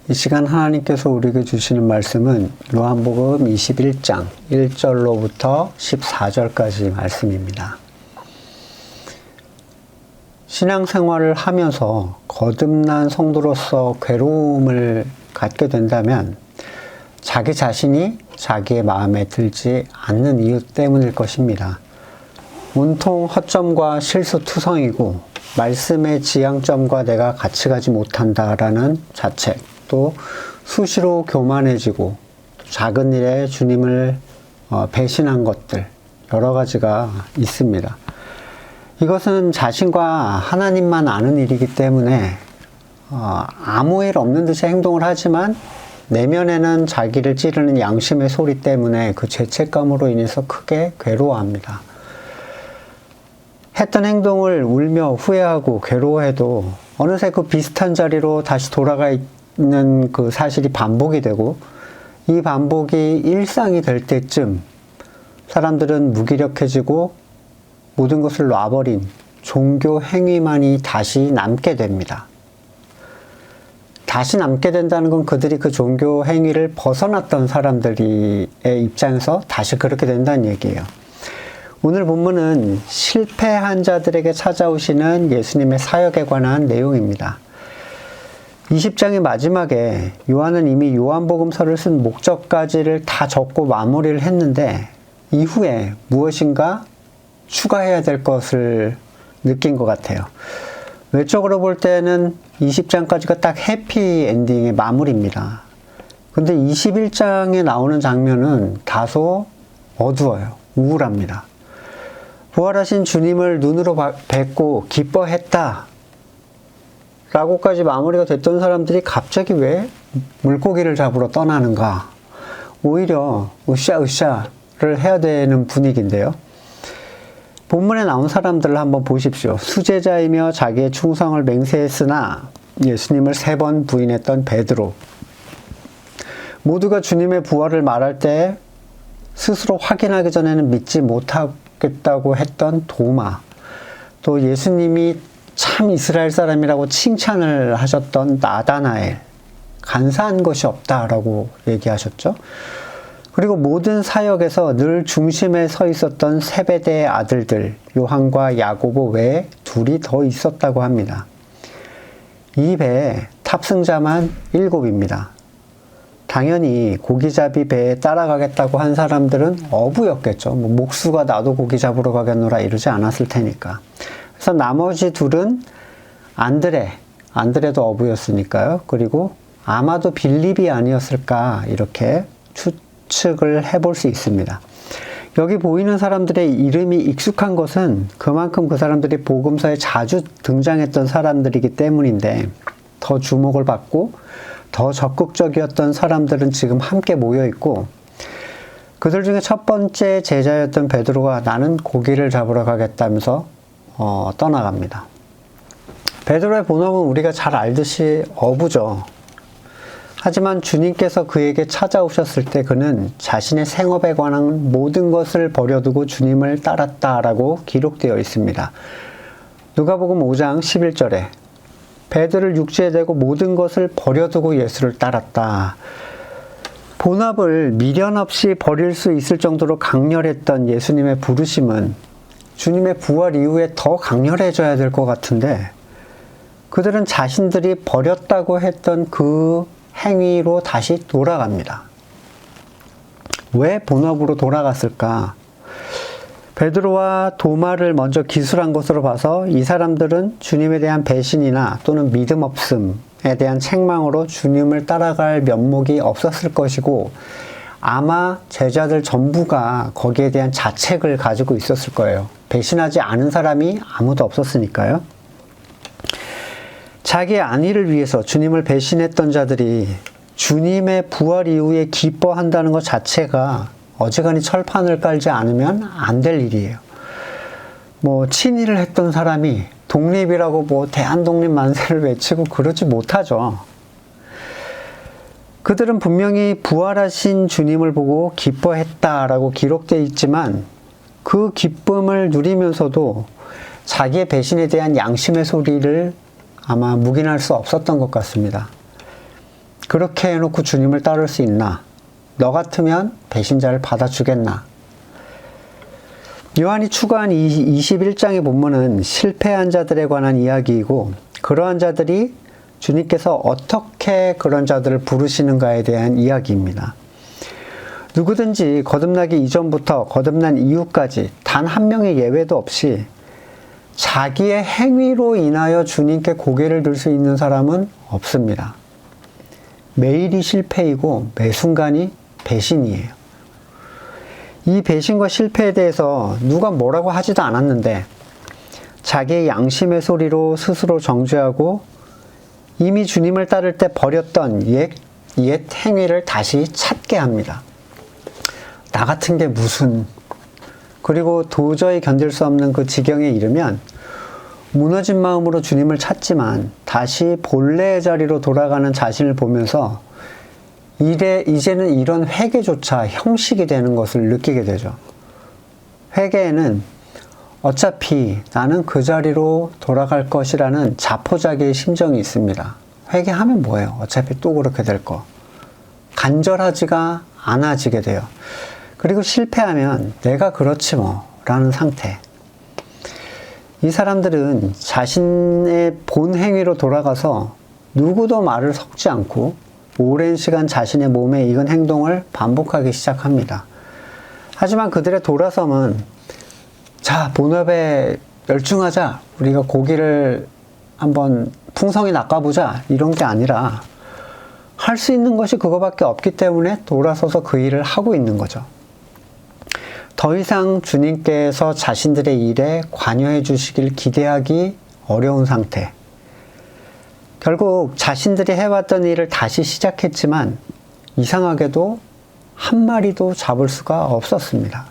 이 시간 하나님께서 우리에게 주시는 말씀은 요한복음 21장 1절로부터 14절까지 말씀입니다. 신앙생활을 하면서 거듭난 성도로서 괴로움을 갖게 된다면 자기 자신이 자기의 마음에 들지 않는 이유 때문일 것입니다. 온통 허점과 실수투성이고 말씀의 지향점과 내가 같이 가지 못한다라는 자책, 또 수시로 교만해지고 작은 일에 주님을 배신한 것들 여러 가지가 있습니다. 이것은 자신과 하나님만 아는 일이기 때문에 아무 일 없는 듯이 행동을 하지만 내면에는 자기를 찌르는 양심의 소리 때문에 그 죄책감으로 인해서 크게 괴로워합니다. 했던 행동을 울며 후회하고 괴로워해도 어느새 그 비슷한 자리로 다시 돌아가 있는 그 사실이 반복이 되고, 이 반복이 일상이 될 때쯤 사람들은 무기력해지고 모든 것을 놔버린 종교 행위만이 다시 남게 됩니다. 다시 남게 된다는 건 그들이 그 종교 행위를 벗어났던 사람들의 입장에서 다시 그렇게 된다는 얘기예요. 오늘 본문은 실패한 자들에게 찾아오시는 예수님의 사역에 관한 내용입니다. 20장의 마지막에 요한은 이미 요한복음서를 쓴 목적까지를 다 적고 마무리를 했는데 이후에 무엇인가 추가해야 될 것을 느낀 것 같아요. 외적으로 볼 때는 20장까지가 딱 해피엔딩의 마무리입니다. 근데 21장에 나오는 장면은 다소 어두워요. 우울합니다. 부활하신 주님을 눈으로 뵙고 기뻐했다 라고까지 마무리가 됐던 사람들이 갑자기 왜 물고기를 잡으러 떠나는가? 오히려 으쌰으쌰를 해야 되는 분위기인데요. 본문에 나온 사람들을 한번 보십시오. 수제자이며 자기의 충성을 맹세했으나 예수님을 3번 부인했던 베드로, 모두가 주님의 부활을 말할 때 스스로 확인하기 전에는 믿지 못하겠다고 했던 도마, 또 예수님이 참 이스라엘 사람이라고 칭찬을 하셨던 나다나엘, 간사한 것이 없다라고 얘기하셨죠. 그리고 모든 사역에서 늘 중심에 서 있었던 세베대의 아들들 요한과 야고보 외에 둘이 더 있었다고 합니다. 이 배에 탑승자만 7입니다. 당연히 고기잡이 배에 따라가겠다고 한 사람들은 어부였겠죠. 목수가 나도 고기 잡으러 가겠노라 이러지 않았을 테니까. 그래서 나머지 둘은 안드레도 어부였으니까요. 그리고 아마도 빌립이 아니었을까 이렇게 추측을 해볼 수 있습니다. 여기 보이는 사람들의 이름이 익숙한 것은 그만큼 그 사람들이 복음서에 자주 등장했던 사람들이기 때문인데, 더 주목을 받고 더 적극적이었던 사람들은 지금 함께 모여 있고, 그들 중에 첫 번째 제자였던 베드로가 나는 고기를 잡으러 가겠다면서 떠나갑니다. 베드로의 본업은 우리가 잘 알듯이 어부죠. 하지만 주님께서 그에게 찾아오셨을 때 그는 자신의 생업에 관한 모든 것을 버려두고 주님을 따랐다라고 기록되어 있습니다. 누가복음 5장 11절에 배들을 육지에 대고 모든 것을 버려두고 예수를 따랐다. 본업을 미련 없이 버릴 수 있을 정도로 강렬했던 예수님의 부르심은 주님의 부활 이후에 더 강렬해져야 될 것 같은데, 그들은 자신들이 버렸다고 했던 그 행위로 다시 돌아갑니다. 왜 본업으로 돌아갔을까? 베드로와 도마를 먼저 기술한 것으로 봐서 이 사람들은 주님에 대한 배신이나 또는 믿음 없음에 대한 책망으로 주님을 따라갈 면목이 없었을 것이고, 아마 제자들 전부가 거기에 대한 자책을 가지고 있었을 거예요. 배신하지 않은 사람이 아무도 없었으니까요. 자기의 안위를 위해서 주님을 배신했던 자들이 주님의 부활 이후에 기뻐한다는 것 자체가 어지간히 철판을 깔지 않으면 안 될 일이에요. 친일을 했던 사람이 독립이라고 대한독립 만세를 외치고 그러지 못하죠. 그들은 분명히 부활하신 주님을 보고 기뻐했다라고 기록되어 있지만 그 기쁨을 누리면서도 자기의 배신에 대한 양심의 소리를 아마 묵인할 수 없었던 것 같습니다. 그렇게 해놓고 주님을 따를 수 있나? 너 같으면 배신자를 받아주겠나? 요한이 추가한 21장의 본문은 실패한 자들에 관한 이야기이고, 그러한 자들이 주님께서 어떻게 그런 자들을 부르시는가에 대한 이야기입니다. 누구든지 거듭나기 이전부터 거듭난 이후까지 단 한 명의 예외도 없이 자기의 행위로 인하여 주님께 고개를 들 수 있는 사람은 없습니다. 매일이 실패이고 매 순간이 배신이에요. 이 배신과 실패에 대해서 누가 뭐라고 하지도 않았는데 자기의 양심의 소리로 스스로 정죄하고 이미 주님을 따를 때 버렸던 옛 행위를 다시 찾게 합니다. 나 같은 게 무슨, 그리고 도저히 견딜 수 없는 그 지경에 이르면 무너진 마음으로 주님을 찾지만 다시 본래의 자리로 돌아가는 자신을 보면서 이제는 이런 회개조차 형식이 되는 것을 느끼게 되죠. 회개에는 어차피 나는 그 자리로 돌아갈 것이라는 자포자기의 심정이 있습니다. 회개하면 뭐예요? 어차피 또 그렇게 될 거. 간절하지가 않아지게 돼요. 그리고 실패하면 내가 그렇지 뭐 라는 상태. 이 사람들은 자신의 본 행위로 돌아가서 누구도 말을 섞지 않고 오랜 시간 자신의 몸에 익은 행동을 반복하기 시작합니다. 하지만 그들의 돌아섬은 자, 본업에 열중하자, 우리가 고기를 한번 풍성히 낚아보자, 이런 게 아니라 할 수 있는 것이 그거밖에 없기 때문에 돌아서서 그 일을 하고 있는 거죠. 더 이상 주님께서 자신들의 일에 관여해 주시길 기대하기 어려운 상태. 결국 자신들이 해왔던 일을 다시 시작했지만 이상하게도 한 마리도 잡을 수가 없었습니다.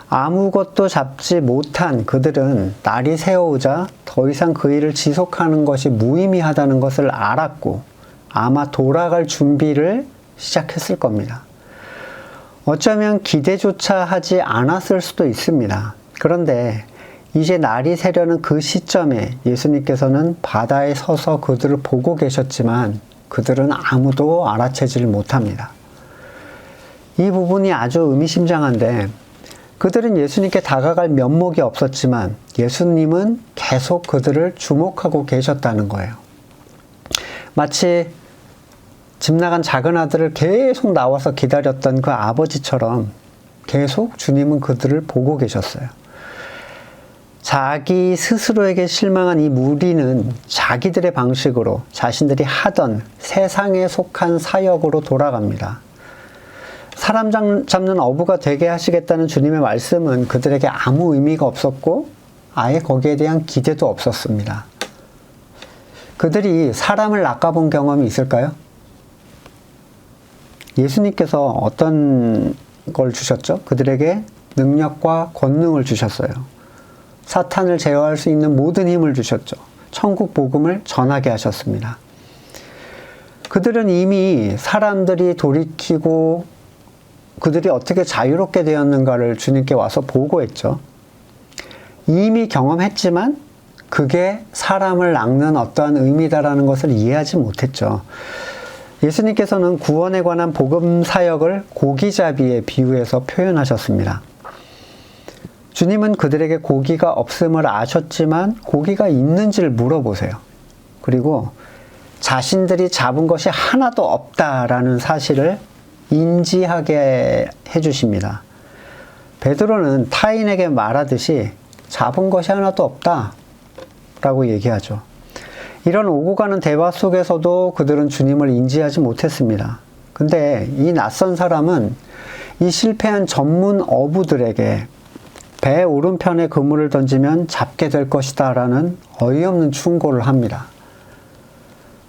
아무것도 잡지 못한 그들은 날이 새어오자 더 이상 그 일을 지속하는 것이 무의미하다는 것을 알았고 아마 돌아갈 준비를 시작했을 겁니다. 어쩌면 기대조차 하지 않았을 수도 있습니다. 그런데 이제 날이 새려는 그 시점에 예수님께서는 바다에 서서 그들을 보고 계셨지만 그들은 아무도 알아채지를 못합니다. 이 부분이 아주 의미심장한데 그들은 예수님께 다가갈 면목이 없었지만 예수님은 계속 그들을 주목하고 계셨다는 거예요. 마치 집 나간 작은 아들을 계속 나와서 기다렸던 그 아버지처럼 계속 주님은 그들을 보고 계셨어요. 자기 스스로에게 실망한 이 무리는 자기들의 방식으로 자신들이 하던 세상에 속한 사역으로 돌아갑니다. 사람 잡는 어부가 되게 하시겠다는 주님의 말씀은 그들에게 아무 의미가 없었고 아예 거기에 대한 기대도 없었습니다. 그들이 사람을 낚아본 경험이 있을까요? 예수님께서 어떤 걸 주셨죠? 그들에게 능력과 권능을 주셨어요. 사탄을 제어할 수 있는 모든 힘을 주셨죠. 천국 복음을 전하게 하셨습니다. 그들은 이미 사람들이 돌이키고 그들이 어떻게 자유롭게 되었는가를 주님께 와서 보고했죠. 이미 경험했지만 그게 사람을 낚는 어떠한 의미다라는 것을 이해하지 못했죠. 예수님께서는 구원에 관한 복음 사역을 고기잡이에 비유해서 표현하셨습니다. 주님은 그들에게 고기가 없음을 아셨지만 고기가 있는지를 물어보세요. 그리고 자신들이 잡은 것이 하나도 없다라는 사실을 인지하게 해주십니다. 베드로는 타인에게 말하듯이 잡은 것이 하나도 없다라고 얘기하죠. 이런 오고 가는 대화 속에서도 그들은 주님을 인지하지 못했습니다. 근데 이 낯선 사람은 이 실패한 전문 어부들에게 배 오른편에 그물을 던지면 잡게 될 것이다 라는 어이없는 충고를 합니다.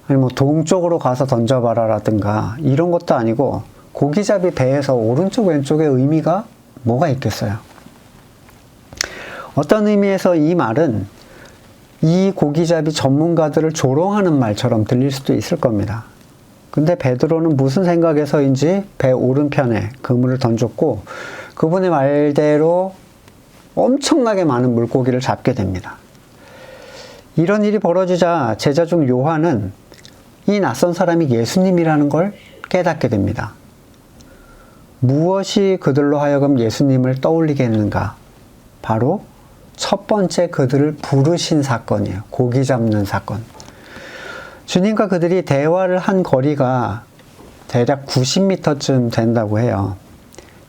아니 뭐 동쪽으로 가서 던져봐라 라든가 이런 것도 아니고 고기잡이 배에서 오른쪽 왼쪽의 의미가 뭐가 있겠어요? 어떤 의미에서 이 말은 이 고기잡이 전문가들을 조롱하는 말처럼 들릴 수도 있을 겁니다. 근데 베드로는 무슨 생각에서인지 배 오른편에 그물을 던졌고 그분의 말대로 엄청나게 많은 물고기를 잡게 됩니다. 이런 일이 벌어지자 제자 중 요한은 이 낯선 사람이 예수님이라는 걸 깨닫게 됩니다. 무엇이 그들로 하여금 예수님을 떠올리게 했는가? 바로 첫 번째 그들을 부르신 사건이에요. 고기 잡는 사건. 주님과 그들이 대화를 한 거리가 대략 90m쯤 된다고 해요.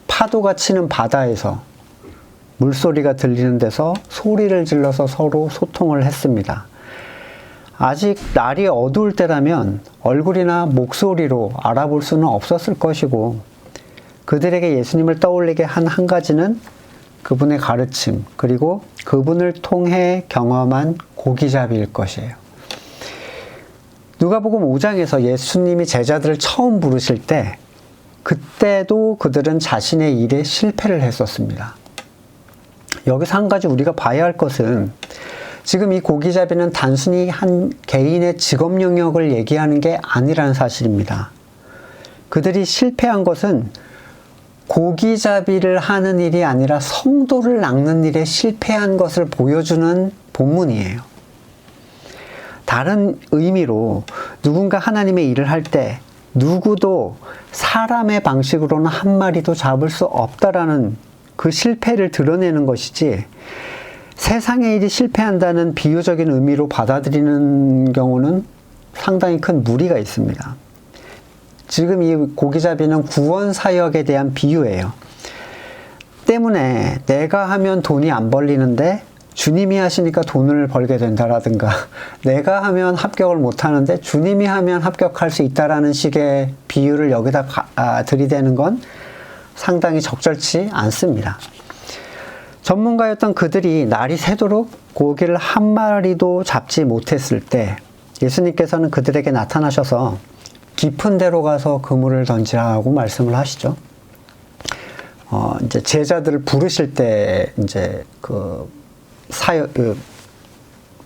파도가 치는 바다에서 물소리가 들리는 데서 소리를 질러서 서로 소통을 했습니다. 아직 날이 어두울 때라면 얼굴이나 목소리로 알아볼 수는 없었을 것이고, 그들에게 예수님을 떠올리게 한 가지는 그분의 가르침, 그리고 그분을 통해 경험한 고기잡이일 것이에요. 누가복음 5장에서 예수님이 제자들을 처음 부르실 때, 그때도 그들은 자신의 일에 실패를 했었습니다. 여기서 한 가지 우리가 봐야 할 것은, 지금 이 고기잡이는 단순히 한 개인의 직업 영역을 얘기하는 게 아니라는 사실입니다. 그들이 실패한 것은 고기잡이를 하는 일이 아니라 성도를 낚는 일에 실패한 것을 보여주는 본문이에요. 다른 의미로 누군가 하나님의 일을 할 때 누구도 사람의 방식으로는 한 마리도 잡을 수 없다라는 그 실패를 드러내는 것이지, 세상의 일이 실패한다는 비유적인 의미로 받아들이는 경우는 상당히 큰 무리가 있습니다. 지금 이 고기잡이는 구원 사역에 대한 비유예요. 때문에 내가 하면 돈이 안 벌리는데 주님이 하시니까 돈을 벌게 된다라든가, 내가 하면 합격을 못 하는데 주님이 하면 합격할 수 있다라는 식의 비유를 여기다 들이대는 건 상당히 적절치 않습니다. 전문가였던 그들이 날이 새도록 고기를 한 마리도 잡지 못했을 때 예수님께서는 그들에게 나타나셔서 깊은 데로 가서 그물을 던지라고 말씀을 하시죠. 이제 제자들을 부르실 때 이제 그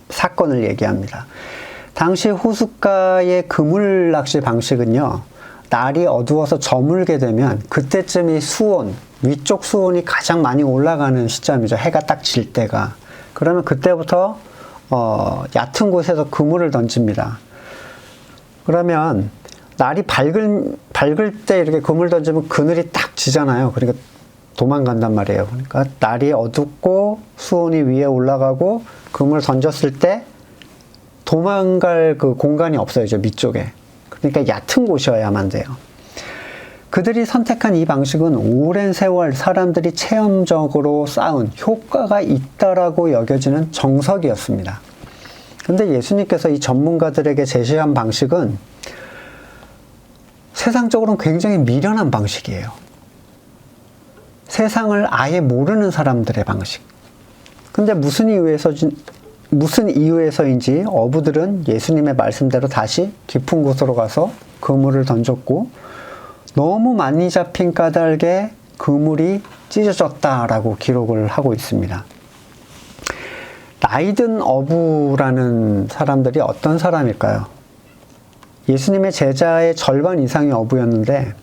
사건을 얘기합니다. 당시 호숫가의 그물 낚시 방식은요, 날이 어두워서 저물게 되면 그때쯤이 수온, 위쪽 수온이 가장 많이 올라가는 시점이죠. 해가 딱 질 때가. 그러면 그때부터 얕은 곳에서 그물을 던집니다. 그러면 날이 밝을 때 이렇게 그물 던지면 그늘이 딱 지잖아요. 그러니까 도망간단 말이에요. 그러니까 날이 어둡고 수온이 위에 올라가고 그물 던졌을 때 도망갈 그 공간이 없어요. 저 밑쪽에. 그러니까 얕은 곳이어야만 돼요. 그들이 선택한 이 방식은 오랜 세월 사람들이 체험적으로 쌓은 효과가 있다라고 여겨지는 정석이었습니다. 근데 예수님께서 이 전문가들에게 제시한 방식은 세상적으로는 굉장히 미련한 방식이에요. 세상을 아예 모르는 사람들의 방식. 근데 무슨 이유에서인지 어부들은 예수님의 말씀대로 다시 깊은 곳으로 가서 그물을 던졌고, 너무 많이 잡힌 까닭에 그물이 찢어졌다라고 기록을 하고 있습니다. 나이든 어부라는 사람들이 어떤 사람일까요? 예수님의 제자의 절반 이상이 어부였는데,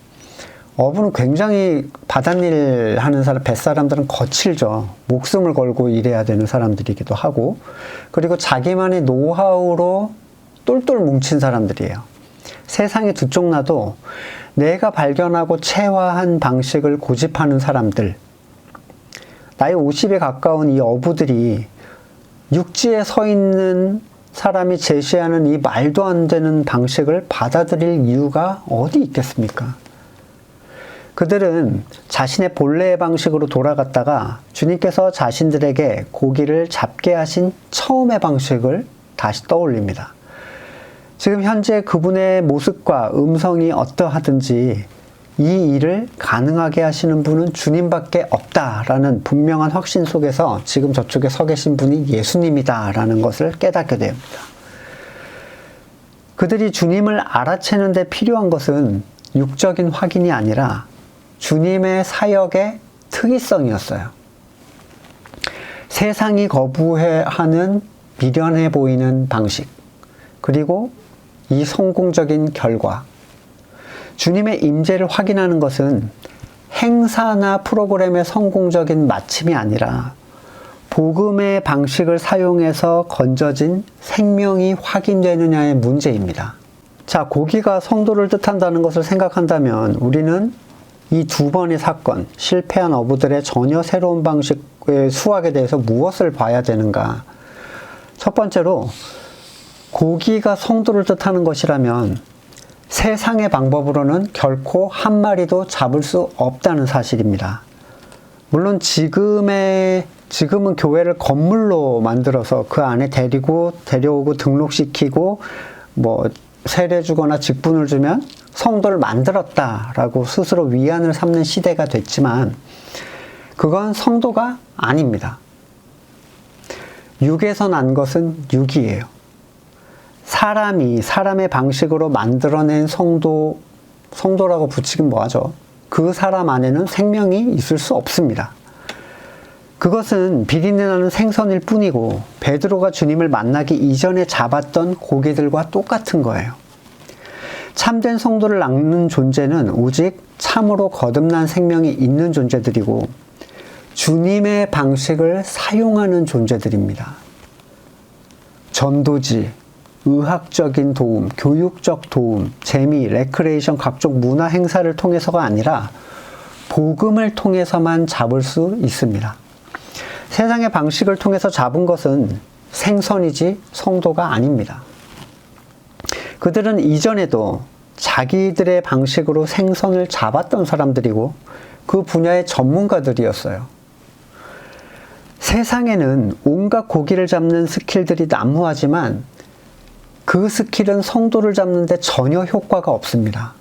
어부는 굉장히 바닷일 하는 사람, 뱃사람들은 거칠죠. 목숨을 걸고 일해야 되는 사람들이기도 하고, 그리고 자기만의 노하우로 똘똘 뭉친 사람들이에요. 세상에 두 쪽 나도 내가 발견하고 체화한 방식을 고집하는 사람들. 나이 50에 가까운 이 어부들이 육지에 서 있는 사람이 제시하는 이 말도 안 되는 방식을 받아들일 이유가 어디 있겠습니까? 그들은 자신의 본래의 방식으로 돌아갔다가 주님께서 자신들에게 고기를 잡게 하신 처음의 방식을 다시 떠올립니다. 지금 현재 그분의 모습과 음성이 어떠하든지 이 일을 가능하게 하시는 분은 주님밖에 없다라는 분명한 확신 속에서 지금 저쪽에 서 계신 분이 예수님이다라는 것을 깨닫게 됩니다. 그들이 주님을 알아채는 데 필요한 것은 육적인 확인이 아니라 주님의 사역의 특이성이었어요. 세상이 거부해하는 미련해 보이는 방식, 그리고 이 성공적인 결과. 주님의 임재를 확인하는 것은 행사나 프로그램의 성공적인 마침이 아니라 복음의 방식을 사용해서 건져진 생명이 확인되느냐의 문제입니다. 자, 고기가 성도를 뜻한다는 것을 생각한다면 우리는 이 두 번의 사건, 실패한 어부들의 전혀 새로운 방식의 수학에 대해서 무엇을 봐야 되는가? 첫 번째로, 고기가 성도를 뜻하는 것이라면 세상의 방법으로는 결코 한 마리도 잡을 수 없다는 사실입니다. 물론 지금은 교회를 건물로 만들어서 그 안에 데려오고 등록시키고 세례 주거나 직분을 주면 성도를 만들었다라고 스스로 위안을 삼는 시대가 됐지만 그건 성도가 아닙니다. 육에서 난 것은 육이에요. 사람의 방식으로 만들어낸 성도라고 붙이긴 뭐하죠. 그 사람 안에는 생명이 있을 수 없습니다. 그것은 비린내 나는 생선일 뿐이고 베드로가 주님을 만나기 이전에 잡았던 고기들과 똑같은 거예요. 참된 성도를 낳는 존재는 오직 참으로 거듭난 생명이 있는 존재들이고 주님의 방식을 사용하는 존재들입니다. 전도지, 의학적인 도움, 교육적 도움, 재미, 레크레이션, 각종 문화 행사를 통해서가 아니라 복음을 통해서만 잡을 수 있습니다. 세상의 방식을 통해서 잡은 것은 생선이지 성도가 아닙니다. 그들은 이전에도 자기들의 방식으로 생선을 잡았던 사람들이고 그 분야의 전문가들이었어요. 세상에는 온갖 고기를 잡는 스킬들이 난무하지만 그 스킬은 성도를 잡는 데 전혀 효과가 없습니다.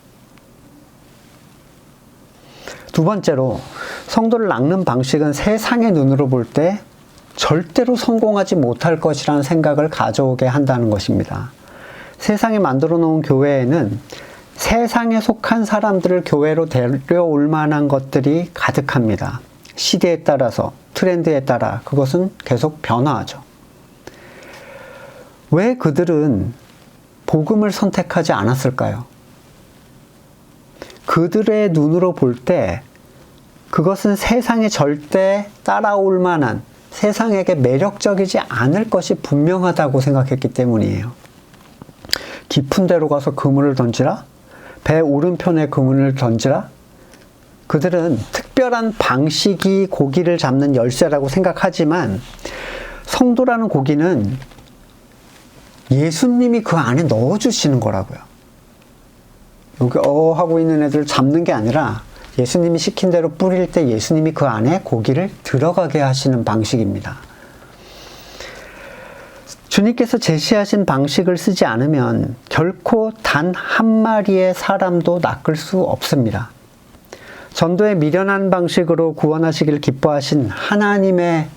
두 번째로, 성도를 낚는 방식은 세상의 눈으로 볼 때 절대로 성공하지 못할 것이라는 생각을 가져오게 한다는 것입니다. 세상에 만들어 놓은 교회에는 세상에 속한 사람들을 교회로 데려올 만한 것들이 가득합니다. 시대에 따라서, 트렌드에 따라 그것은 계속 변화하죠. 왜 그들은 복음을 선택하지 않았을까요? 그들의 눈으로 볼 때 그것은 세상에 절대 따라올 만한, 세상에게 매력적이지 않을 것이 분명하다고 생각했기 때문이에요. 깊은 데로 가서 그물을 던지라? 배 오른편에 그물을 던지라? 그들은 특별한 방식이 고기를 잡는 열쇠라고 생각하지만 성도라는 고기는 예수님이 그 안에 넣어주시는 거라고요. 여기 하고 있는 애들 잡는 게 아니라 예수님이 시킨 대로 뿌릴 때 예수님이 그 안에 고기를 들어가게 하시는 방식입니다. 주님께서 제시하신 방식을 쓰지 않으면 결코 단 한 마리의 사람도 낚을 수 없습니다. 전도의 미련한 방식으로 구원하시길 기뻐하신 하나님의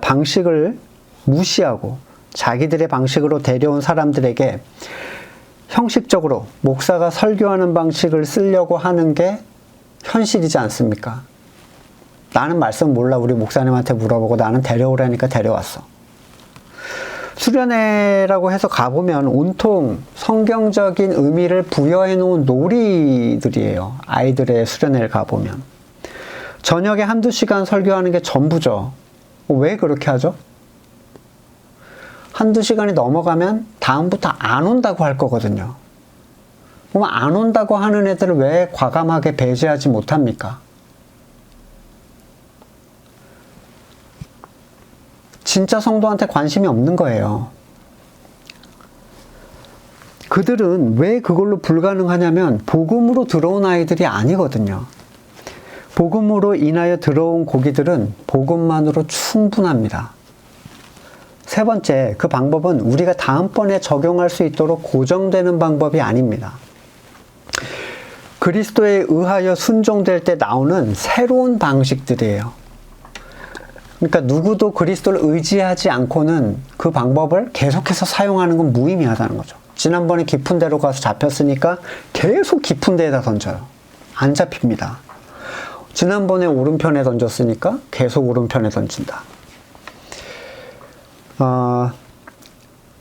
방식을 무시하고 자기들의 방식으로 데려온 사람들에게 형식적으로 목사가 설교하는 방식을 쓰려고 하는 게 현실이지 않습니까? 나는 말씀 몰라. 우리 목사님한테 물어보고 나는 데려오라니까 데려왔어. 수련회라고 해서 가보면 온통 성경적인 의미를 부여해 놓은 놀이들이에요. 아이들의 수련회를 가보면. 저녁에 한두 시간 설교하는 게 전부죠. 왜 그렇게 하죠? 한두 시간이 넘어가면 다음부터 안 온다고 할 거거든요. 그럼 안 온다고 하는 애들을 왜 과감하게 배제하지 못합니까? 진짜 성도한테 관심이 없는 거예요. 그들은 왜 그걸로 불가능하냐면 복음으로 들어온 아이들이 아니거든요. 복음으로 인하여 들어온 고기들은 복음만으로 충분합니다. 세 번째, 그 방법은 우리가 다음번에 적용할 수 있도록 고정되는 방법이 아닙니다. 그리스도에 의하여 순종될 때 나오는 새로운 방식들이에요. 그러니까 누구도 그리스도를 의지하지 않고는 그 방법을 계속해서 사용하는 건 무의미하다는 거죠. 지난번에 깊은 데로 가서 잡혔으니까 계속 깊은 데에다 던져요. 안 잡힙니다. 지난번에 오른편에 던졌으니까 계속 오른편에 던진다.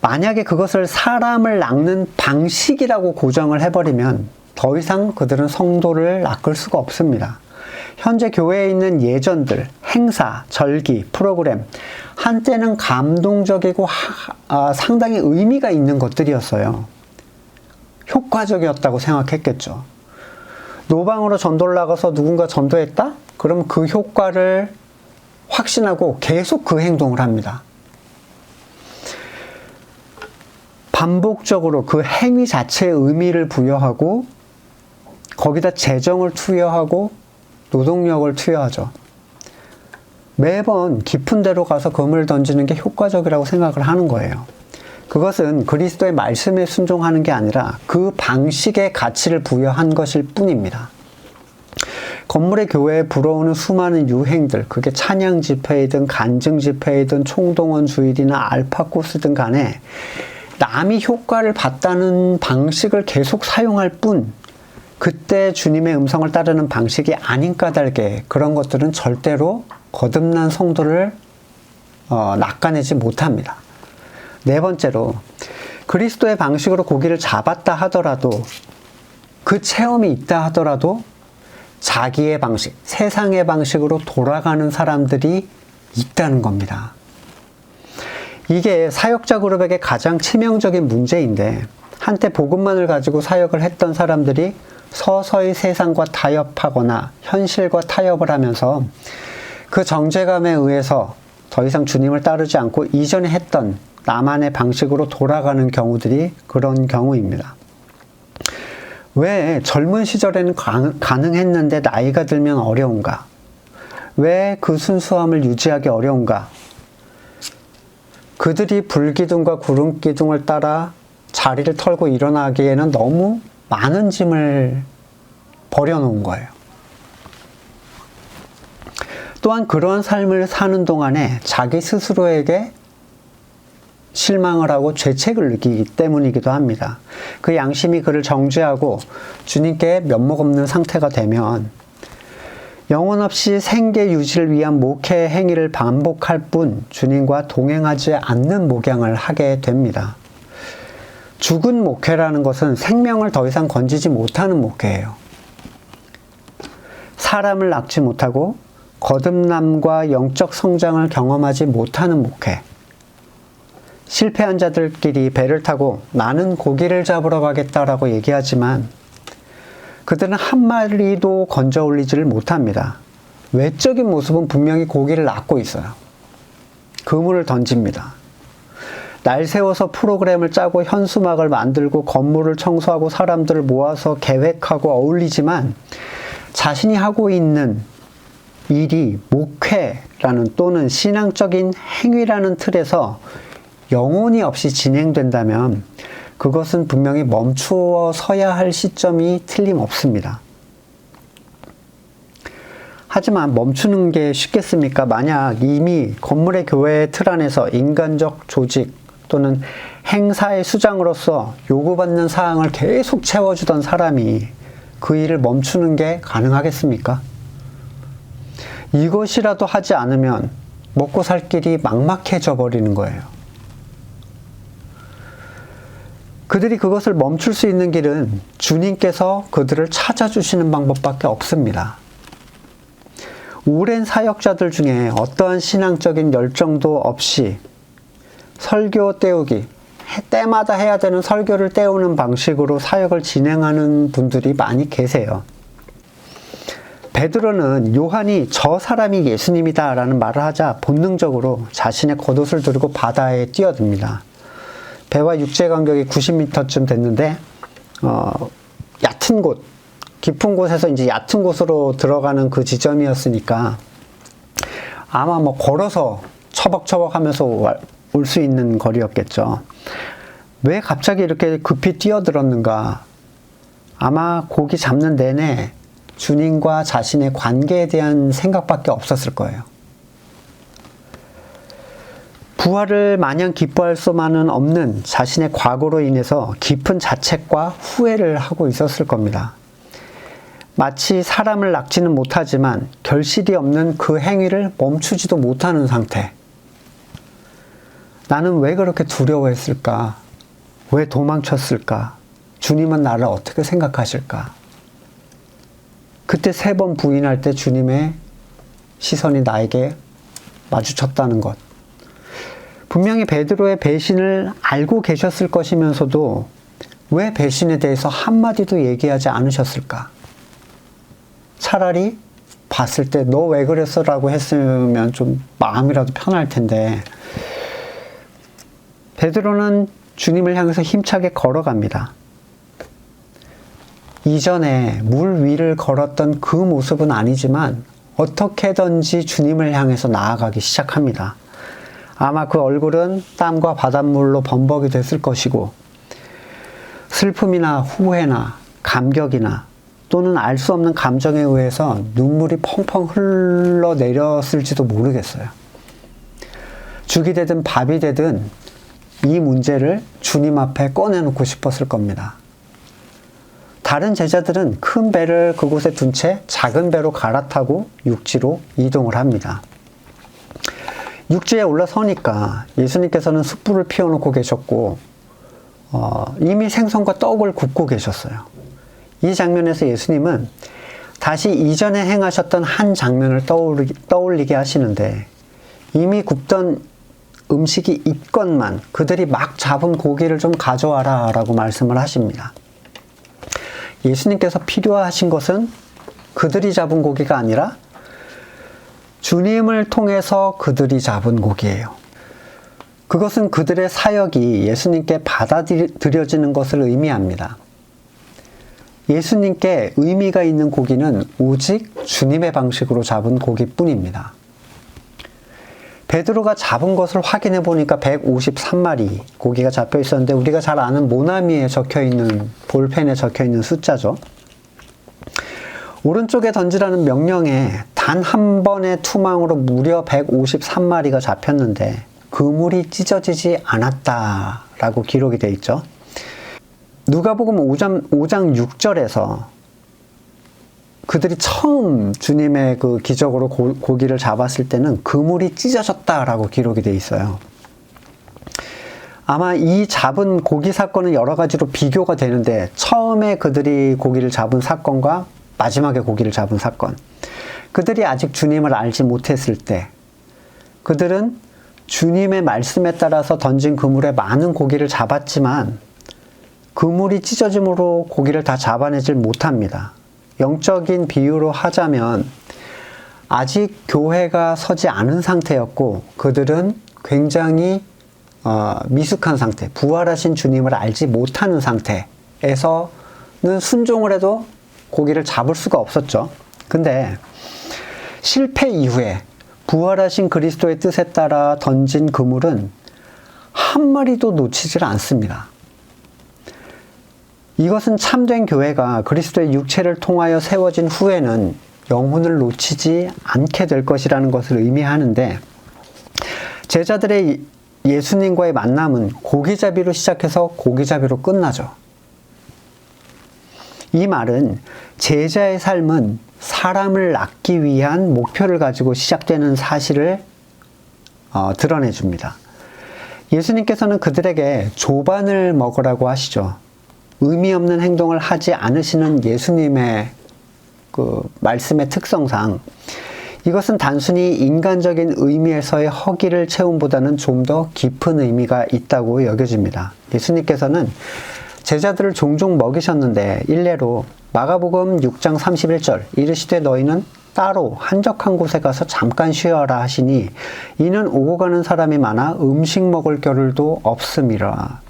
만약에 그것을 사람을 낚는 방식이라고 고정을 해버리면 더 이상 그들은 성도를 낚을 수가 없습니다. 현재 교회에 있는 예전들, 행사, 절기, 프로그램, 한때는 감동적이고 상당히 의미가 있는 것들이었어요. 효과적이었다고 생각했겠죠. 노방으로 전도를 나가서 누군가 전도했다? 그러면 그 효과를 확신하고 계속 그 행동을 합니다. 반복적으로 그 행위 자체에 의미를 부여하고 거기다 재정을 투여하고 노동력을 투여하죠. 매번 깊은 데로 가서 금을 던지는 게 효과적이라고 생각을 하는 거예요. 그것은 그리스도의 말씀에 순종하는 게 아니라 그 방식의 가치를 부여한 것일 뿐입니다. 건물의 교회에 불어오는 수많은 유행들, 그게 찬양 집회이든 간증 집회이든 총동원 주일이나 알파코스든 간에 남이 효과를 봤다는 방식을 계속 사용할 뿐, 그때 주님의 음성을 따르는 방식이 아닌 까닭에 그런 것들은 절대로 거듭난 성도를 낚아내지 못합니다. 네 번째로, 그리스도의 방식으로 고기를 잡았다 하더라도, 그 체험이 있다 하더라도 자기의 방식, 세상의 방식으로 돌아가는 사람들이 있다는 겁니다. 이게 사역자 그룹에게 가장 치명적인 문제인데, 한때 복음만을 가지고 사역을 했던 사람들이 서서히 세상과 타협하거나 현실과 타협을 하면서 그 정죄감에 의해서 더 이상 주님을 따르지 않고 이전에 했던 나만의 방식으로 돌아가는 경우들이 그런 경우입니다. 왜 젊은 시절에는 가능했는데 나이가 들면 어려운가? 왜 그 순수함을 유지하기 어려운가? 그들이 불기둥과 구름기둥을 따라 자리를 털고 일어나기에는 너무 많은 짐을 버려놓은 거예요. 또한 그러한 삶을 사는 동안에 자기 스스로에게 실망을 하고 죄책을 느끼기 때문이기도 합니다. 그 양심이 그를 정죄하고 주님께 면목 없는 상태가 되면 영혼 없이 생계 유지를 위한 목회 행위를 반복할 뿐 주님과 동행하지 않는 목양을 하게 됩니다. 죽은 목회라는 것은 생명을 더 이상 건지지 못하는 목회예요. 사람을 낳지 못하고 거듭남과 영적 성장을 경험하지 못하는 목회. 실패한 자들끼리 배를 타고 나는 고기를 잡으러 가겠다라고 얘기하지만 그들은 한 마리도 건져 올리지를 못합니다. 외적인 모습은 분명히 고기를 낳고 있어요. 그물을 던집니다. 날 세워서 프로그램을 짜고 현수막을 만들고 건물을 청소하고 사람들을 모아서 계획하고 어울리지만 자신이 하고 있는 일이 목회라는 또는 신앙적인 행위라는 틀에서 영혼이 없이 진행된다면 그것은 분명히 멈추어 서야 할 시점이 틀림없습니다. 하지만 멈추는 게 쉽겠습니까? 만약 이미 건물의 교회의 틀 안에서 인간적 조직 또는 행사의 수장으로서 요구받는 사항을 계속 채워주던 사람이 그 일을 멈추는 게 가능하겠습니까? 이것이라도 하지 않으면 먹고 살 길이 막막해져 버리는 거예요. 그들이 그것을 멈출 수 있는 길은 주님께서 그들을 찾아주시는 방법밖에 없습니다. 오랜 사역자들 중에 어떠한 신앙적인 열정도 없이 설교 때우기, 때마다 해야 되는 설교를 때우는 방식으로 사역을 진행하는 분들이 많이 계세요. 베드로는 요한이 저 사람이 예수님이다 라는 말을 하자 본능적으로 자신의 겉옷을 들고 바다에 뛰어듭니다. 배와 육지의 간격이 90m쯤 됐는데 얕은 곳, 깊은 곳에서 이제 얕은 곳으로 들어가는 그 지점이었으니까 아마 뭐 걸어서 처벅처벅 하면서 올 수 있는 거리였겠죠. 왜 갑자기 이렇게 급히 뛰어들었는가? 아마 고기 잡는 내내 주님과 자신의 관계에 대한 생각밖에 없었을 거예요. 부활을 마냥 기뻐할 수만은 없는 자신의 과거로 인해서 깊은 자책과 후회를 하고 있었을 겁니다. 마치 사람을 낳지는 못하지만 결실이 없는 그 행위를 멈추지도 못하는 상태. 나는 왜 그렇게 두려워했을까? 왜 도망쳤을까? 주님은 나를 어떻게 생각하실까? 그때 3번 부인할 때 주님의 시선이 나에게 마주쳤다는 것. 분명히 베드로의 배신을 알고 계셨을 것이면서도 왜 배신에 대해서 한마디도 얘기하지 않으셨을까? 차라리 봤을 때 너 왜 그랬어? 라고 했으면 좀 마음이라도 편할 텐데, 베드로는 주님을 향해서 힘차게 걸어갑니다. 이전에 물 위를 걸었던 그 모습은 아니지만 어떻게든지 주님을 향해서 나아가기 시작합니다. 아마 그 얼굴은 땀과 바닷물로 범벅이 됐을 것이고, 슬픔이나 후회나 감격이나 또는 알 수 없는 감정에 의해서 눈물이 펑펑 흘러내렸을지도 모르겠어요. 죽이 되든 밥이 되든 이 문제를 주님 앞에 꺼내놓고 싶었을 겁니다. 다른 제자들은 큰 배를 그곳에 둔 채 작은 배로 갈아타고 육지로 이동을 합니다. 육지에 올라서니까 예수님께서는 숯불을 피워놓고 계셨고, 이미 생선과 떡을 굽고 계셨어요. 이 장면에서 예수님은 다시 이전에 행하셨던 한 장면을 떠올리게 하시는데, 이미 굽던 음식이 있건만 그들이 막 잡은 고기를 좀 가져와라 라고 말씀을 하십니다. 예수님께서 필요하신 것은 그들이 잡은 고기가 아니라 주님을 통해서 그들이 잡은 고기예요. 그것은 그들의 사역이 예수님께 받아들여지는 것을 의미합니다. 예수님께 의미가 있는 고기는 오직 주님의 방식으로 잡은 고기뿐입니다. 베드로가 잡은 것을 확인해 보니까 153마리 고기가 잡혀 있었는데, 우리가 잘 아는 모나미에 적혀있는, 볼펜에 적혀있는 숫자죠. 오른쪽에 던지라는 명령에 단 한 번의 투망으로 무려 153마리가 잡혔는데 그물이 찢어지지 않았다라고 기록이 되어 있죠. 누가복음 5장 6절에서 그들이 처음 주님의 그 기적으로 고기를 잡았을 때는 그물이 찢어졌다라고 기록이 되어 있어요. 아마 이 잡은 고기 사건은 여러 가지로 비교가 되는데, 처음에 그들이 고기를 잡은 사건과 마지막에 고기를 잡은 사건, 그들이 아직 주님을 알지 못했을 때 그들은 주님의 말씀에 따라서 던진 그물에 많은 고기를 잡았지만 그물이 찢어짐으로 고기를 다 잡아내질 못합니다. 영적인 비유로 하자면 아직 교회가 서지 않은 상태였고, 그들은 굉장히 미숙한 상태, 부활하신 주님을 알지 못하는 상태에서는 순종을 해도 고기를 잡을 수가 없었죠. 근데 실패 이후에 부활하신 그리스도의 뜻에 따라 던진 그물은 한 마리도 놓치질 않습니다. 이것은 참된 교회가 그리스도의 육체를 통하여 세워진 후에는 영혼을 놓치지 않게 될 것이라는 것을 의미하는데, 제자들의 예수님과의 만남은 고기잡이로 시작해서 고기잡이로 끝나죠. 이 말은 제자의 삶은 사람을 낳기 위한 목표를 가지고 시작되는 사실을 드러내줍니다. 예수님께서는 그들에게 조반을 먹으라고 하시죠. 의미 없는 행동을 하지 않으시는 예수님의 그 말씀의 특성상 이것은 단순히 인간적인 의미에서의 허기를 채움보다는 좀 더 깊은 의미가 있다고 여겨집니다. 예수님께서는 제자들을 종종 먹이셨는데, 일례로 마가복음 6장 31절 이르시되 너희는 따로 한적한 곳에 가서 잠깐 쉬어라 하시니 이는 오고 가는 사람이 많아 음식 먹을 겨를도 없음이라.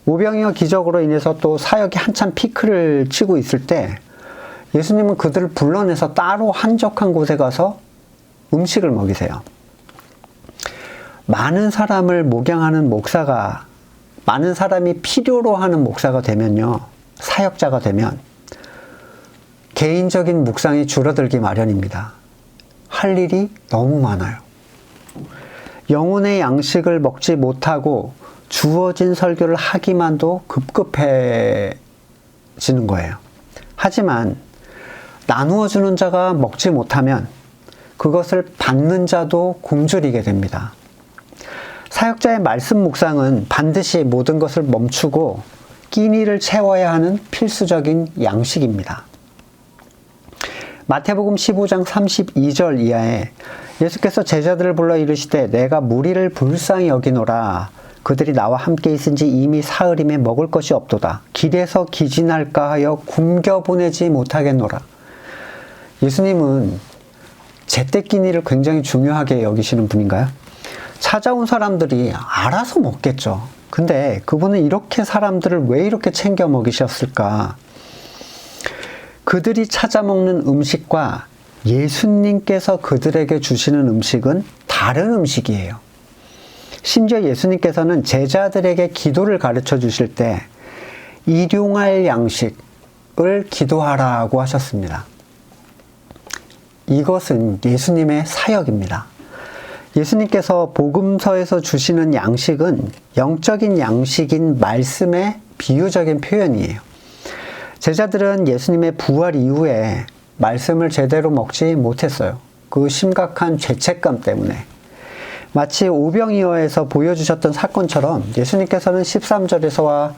오병이어 기적으로 인해서 또 사역이 한참 피크를 치고 있을 때 예수님은 그들을 불러내서 따로 한적한 곳에 가서 음식을 먹이세요. 많은 사람을 목양하는 목사가, 많은 사람이 필요로 하는 목사가 되면요, 사역자가 되면 개인적인 묵상이 줄어들기 마련입니다. 할 일이 너무 많아요. 영혼의 양식을 먹지 못하고 주어진 설교를 하기만도 급급해지는 거예요. 하지만 나누어 주는 자가 먹지 못하면 그것을 받는 자도 굶주리게 됩니다. 사역자의 말씀 묵상은 반드시 모든 것을 멈추고 끼니를 채워야 하는 필수적인 양식입니다. 마태복음 15장 32절 이하에 예수께서 제자들을 불러 이르시되 내가 무리를 불쌍히 여기노라 그들이 나와 함께 있은지 이미 사흘임에 먹을 것이 없도다. 길에서 기진할까 하여 굶겨보내지 못하겠노라. 예수님은 제때끼니를 굉장히 중요하게 여기시는 분인가요? 찾아온 사람들이 알아서 먹겠죠. 근데 그분은 이렇게 사람들을 왜 이렇게 챙겨 먹이셨을까? 그들이 찾아 먹는 음식과 예수님께서 그들에게 주시는 음식은 다른 음식이에요. 심지어 예수님께서는 제자들에게 기도를 가르쳐 주실 때 일용할 양식을 기도하라고 하셨습니다. 이것은 예수님의 사역입니다. 예수님께서 복음서에서 주시는 양식은 영적인 양식인 말씀의 비유적인 표현이에요. 제자들은 예수님의 부활 이후에 말씀을 제대로 먹지 못했어요. 그 심각한 죄책감 때문에. 마치 오병이어에서 보여주셨던 사건처럼 예수님께서는 13절에서와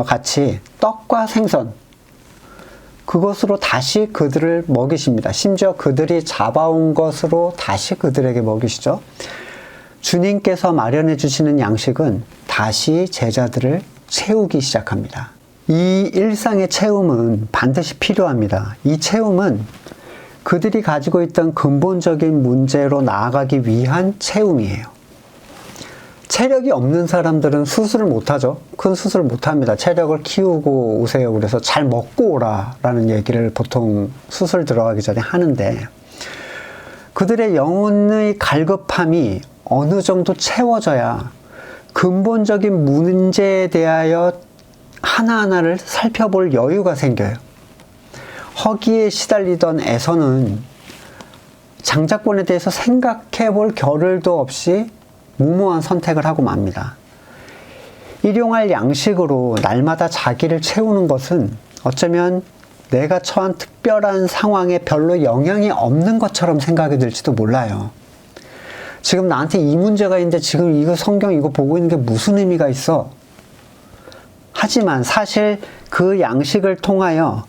같이 떡과 생선, 그것으로 다시 그들을 먹이십니다. 심지어 그들이 잡아온 것으로 다시 그들에게 먹이시죠. 주님께서 마련해 주시는 양식은 다시 제자들을 채우기 시작합니다. 이 일상의 채움은 반드시 필요합니다. 이 채움은 그들이 가지고 있던 근본적인 문제로 나아가기 위한 채움이에요. 체력이 없는 사람들은 수술을 못하죠. 큰 수술을 못합니다. 체력을 키우고 오세요. 그래서 잘 먹고 오라 라는 얘기를 보통 수술 들어가기 전에 하는데, 그들의 영혼의 갈급함이 어느 정도 채워져야 근본적인 문제에 대하여 하나하나를 살펴볼 여유가 생겨요. 허기에 시달리던 에서는 장자권에 대해서 생각해 볼 겨를도 없이 무모한 선택을 하고 맙니다. 일용할 양식으로 날마다 자기를 채우는 것은 어쩌면 내가 처한 특별한 상황에 별로 영향이 없는 것처럼 생각이 들지도 몰라요. 지금 나한테 이 문제가 있는데 지금 이거 성경 이거 보고 있는 게 무슨 의미가 있어? 하지만 사실 그 양식을 통하여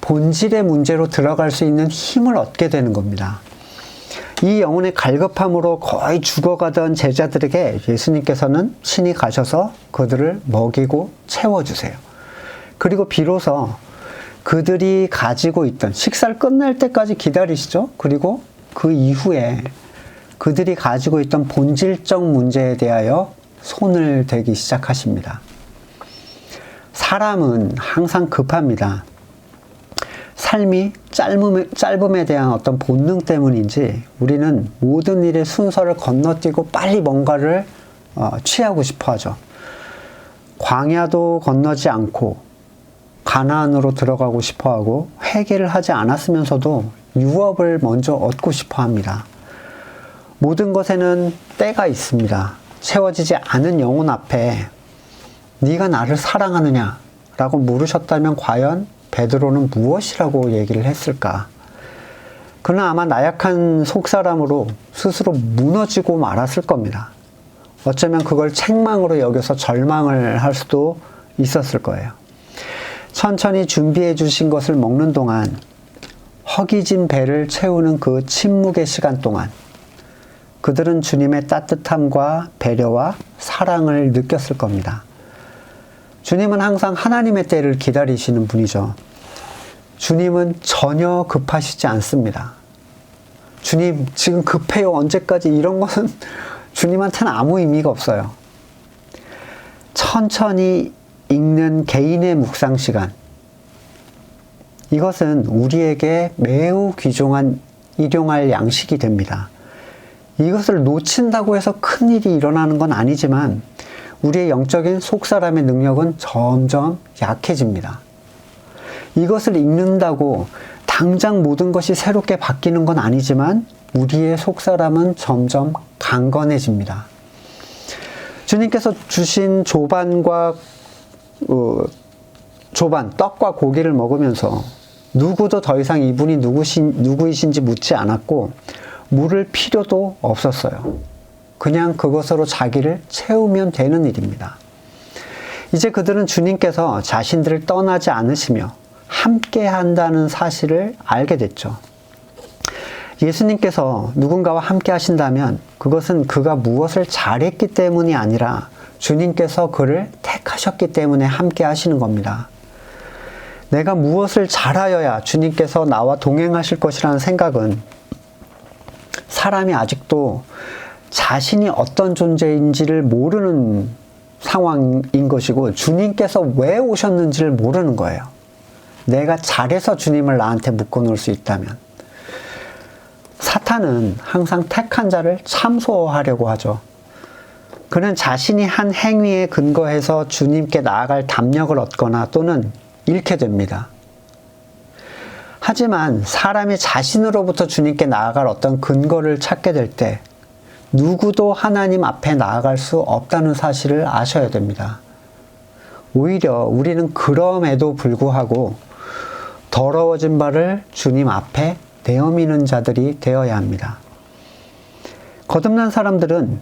본질의 문제로 들어갈 수 있는 힘을 얻게 되는 겁니다. 이 영혼의 갈급함으로 거의 죽어가던 제자들에게 예수님께서는 친히 가셔서 그들을 먹이고 채워주세요. 그리고 비로소 그들이 가지고 있던 식사를 끝날 때까지 기다리시죠. 그리고 그 이후에 그들이 가지고 있던 본질적 문제에 대하여 손을 대기 시작하십니다. 사람은 항상 급합니다. 삶이 짧음에 대한 어떤 본능 때문인지 우리는 모든 일의 순서를 건너뛰고 빨리 뭔가를 취하고 싶어 하죠. 광야도 건너지 않고 가나안으로 들어가고 싶어 하고 회개를 하지 않았으면서도 유업을 먼저 얻고 싶어 합니다. 모든 것에는 때가 있습니다. 채워지지 않은 영혼 앞에 네가 나를 사랑하느냐? 라고 물으셨다면 과연 베드로는 무엇이라고 얘기를 했을까? 그는 아마 나약한 속사람으로 스스로 무너지고 말았을 겁니다. 어쩌면 그걸 책망으로 여겨서 절망을 할 수도 있었을 거예요. 천천히 준비해 주신 것을 먹는 동안, 허기진 배를 채우는 그 침묵의 시간 동안 그들은 주님의 따뜻함과 배려와 사랑을 느꼈을 겁니다. 주님은 항상 하나님의 때를 기다리시는 분이죠. 주님은 전혀 급하시지 않습니다. 주님 지금 급해요. 언제까지? 이런 것은 주님한테는 아무 의미가 없어요. 천천히 읽는 개인의 묵상 시간. 이것은 우리에게 매우 귀중한 일용할 양식이 됩니다. 이것을 놓친다고 해서 큰일이 일어나는 건 아니지만 우리의 영적인 속사람의 능력은 점점 약해집니다. 이것을 읽는다고 당장 모든 것이 새롭게 바뀌는 건 아니지만 우리의 속사람은 점점 강건해집니다. 주님께서 주신 떡과 고기를 먹으면서 누구도 더 이상 이분이 누구이신지 묻지 않았고 물을 필요도 없었어요. 그냥 그것으로 자기를 채우면 되는 일입니다. 이제 그들은 주님께서 자신들을 떠나지 않으시며 함께 한다는 사실을 알게 됐죠. 예수님께서 누군가와 함께 하신다면 그것은 그가 무엇을 잘했기 때문이 아니라 주님께서 그를 택하셨기 때문에 함께 하시는 겁니다. 내가 무엇을 잘하여야 주님께서 나와 동행하실 것이라는 생각은 사람이 아직도 자신이 어떤 존재인지를 모르는 상황인 것이고 주님께서 왜 오셨는지를 모르는 거예요. 내가 잘해서 주님을 나한테 묶어놓을 수 있다면. 사탄은 항상 택한 자를 참소하려고 하죠. 그는 자신이 한 행위에 근거해서 주님께 나아갈 담력을 얻거나 또는 잃게 됩니다. 하지만 사람이 자신으로부터 주님께 나아갈 어떤 근거를 찾게 될 때 누구도 하나님 앞에 나아갈 수 없다는 사실을 아셔야 됩니다. 오히려 우리는 그럼에도 불구하고 더러워진 발을 주님 앞에 내어미는 자들이 되어야 합니다. 거듭난 사람들은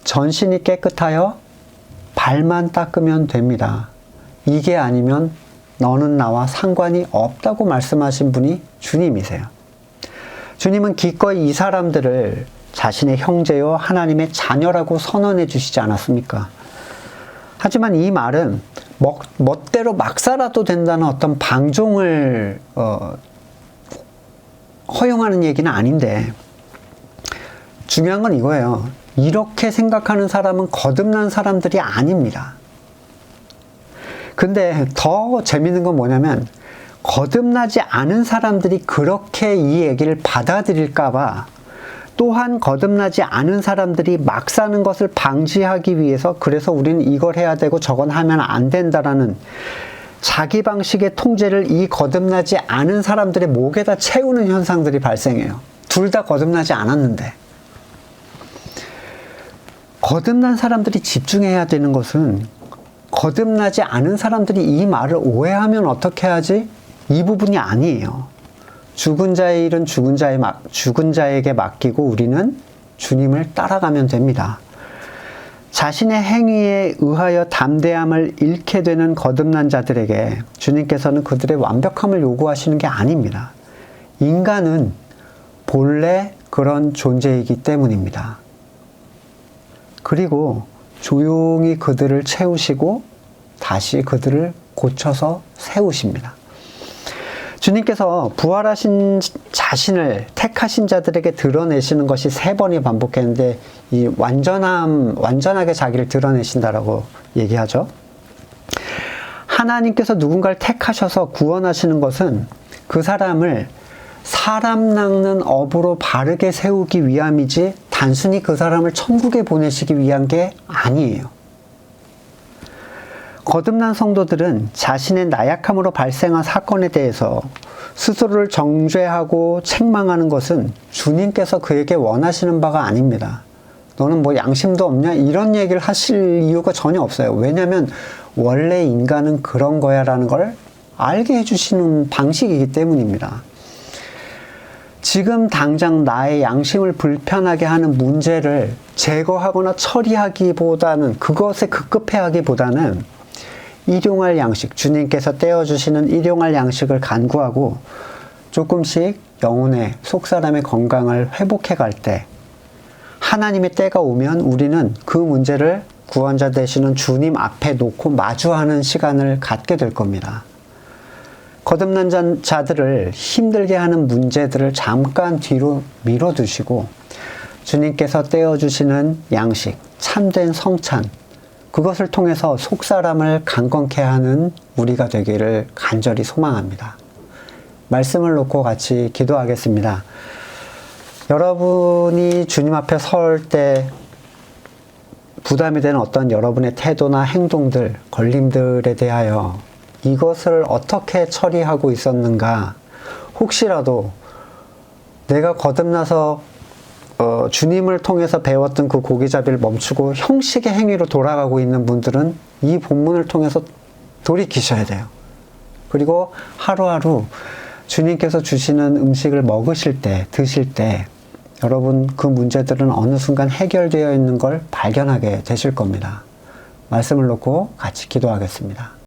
전신이 깨끗하여 발만 닦으면 됩니다. 이게 아니면 너는 나와 상관이 없다고 말씀하신 분이 주님이세요. 주님은 기꺼이 이 사람들을 자신의 형제요 하나님의 자녀라고 선언해 주시지 않았습니까? 하지만 이 말은 멋대로 막 살아도 된다는 어떤 방종을 허용하는 얘기는 아닌데 중요한 건 이거예요. 이렇게 생각하는 사람은 거듭난 사람들이 아닙니다. 근데 더 재밌는 건 뭐냐면 거듭나지 않은 사람들이 그렇게 이 얘기를 받아들일까 봐 또한 거듭나지 않은 사람들이 막 사는 것을 방지하기 위해서 그래서 우리는 이걸 해야 되고 저건 하면 안 된다라는 자기 방식의 통제를 이 거듭나지 않은 사람들의 목에다 채우는 현상들이 발생해요. 둘 다 거듭나지 않았는데. 거듭난 사람들이 집중해야 되는 것은 거듭나지 않은 사람들이 이 말을 오해하면 어떻게 하지? 이 부분이 아니에요. 죽은 자의 일은 죽은 자에게 맡기고 우리는 주님을 따라가면 됩니다. 자신의 행위에 의하여 담대함을 잃게 되는 거듭난 자들에게 주님께서는 그들의 완벽함을 요구하시는 게 아닙니다. 인간은 본래 그런 존재이기 때문입니다. 그리고 조용히 그들을 채우시고 다시 그들을 고쳐서 세우십니다. 주님께서 부활하신 자신을 택하신 자들에게 드러내시는 것이 3번이 반복했는데 이 완전하게 자기를 드러내신다라고 얘기하죠. 하나님께서 누군가를 택하셔서 구원하시는 것은 그 사람을 사람 낚는 업으로 바르게 세우기 위함이지 단순히 그 사람을 천국에 보내시기 위한 게 아니에요. 거듭난 성도들은 자신의 나약함으로 발생한 사건에 대해서 스스로를 정죄하고 책망하는 것은 주님께서 그에게 원하시는 바가 아닙니다. 너는 뭐 양심도 없냐? 이런 얘기를 하실 이유가 전혀 없어요. 왜냐하면 원래 인간은 그런 거야 라는 걸 알게 해주시는 방식이기 때문입니다. 지금 당장 나의 양심을 불편하게 하는 문제를 제거하거나 처리하기보다는 그것에 급급해하기보다는 일용할 양식, 주님께서 떼어주시는 일용할 양식을 간구하고 조금씩 영혼의 속사람의 건강을 회복해 갈 때 하나님의 때가 오면 우리는 그 문제를 구원자 되시는 주님 앞에 놓고 마주하는 시간을 갖게 될 겁니다. 거듭난 자들을 힘들게 하는 문제들을 잠깐 뒤로 밀어두시고 주님께서 떼어주시는 양식, 참된 성찬, 그것을 통해서 속사람을 강건케 하는 우리가 되기를 간절히 소망합니다. 말씀을 놓고 같이 기도하겠습니다. 여러분이 주님 앞에 설 때 부담이 되는 어떤 여러분의 태도나 행동들, 걸림들에 대하여 이것을 어떻게 처리하고 있었는가, 혹시라도 내가 거듭나서 주님을 통해서 배웠던 그 고기잡이를 멈추고 형식의 행위로 돌아가고 있는 분들은 이 본문을 통해서 돌이키셔야 돼요. 그리고 하루하루 주님께서 주시는 음식을 먹으실 때, 드실 때 여러분 그 문제들은 어느 순간 해결되어 있는 걸 발견하게 되실 겁니다. 말씀을 놓고 같이 기도하겠습니다.